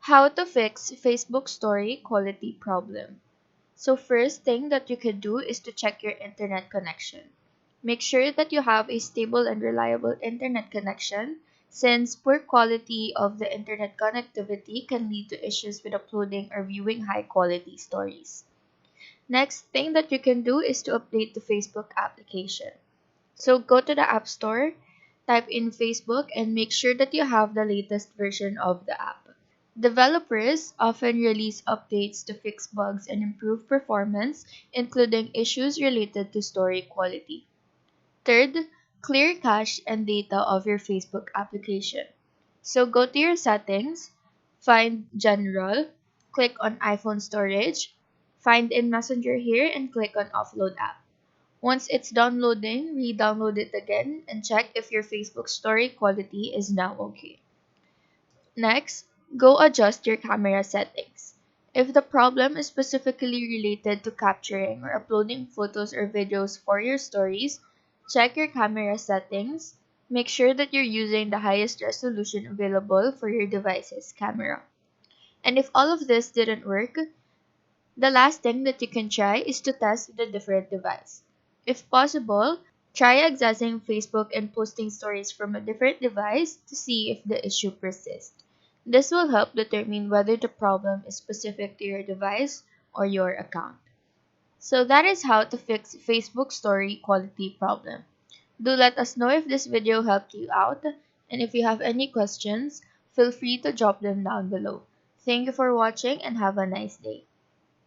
How to fix Facebook story quality problem. So first thing that you can do is to check your internet connection. Make sure that you have a stable and reliable internet connection since poor quality of the internet connectivity can lead to issues with uploading or viewing high quality stories. Next thing that you can do is to update the Facebook application. So go to the App Store, type in Facebook, and make sure that you have the latest version of the app. Developers often release updates to fix bugs and improve performance, including issues related to story quality. Third, clear cache and data of your Facebook application. So go to your settings, find General, click on iPhone storage, find in Messenger here, and click on Offload app. Once it's downloading, re-download it again and check if your Facebook story quality is now okay. Next, go adjust your camera settings. If the problem is specifically related to capturing or uploading photos or videos for your stories, check your camera settings. Make sure that you're using the highest resolution available for your device's camera. And if all of this didn't work, the last thing that you can try is to test with a different device. If possible, try accessing Facebook and posting stories from a different device to see if the issue persists. This will help determine whether the problem is specific to your device or your account. So that is how to fix Facebook story quality problem. Do let us know if this video helped you out, and if you have any questions, feel free to drop them down below. Thank you for watching and have a nice day.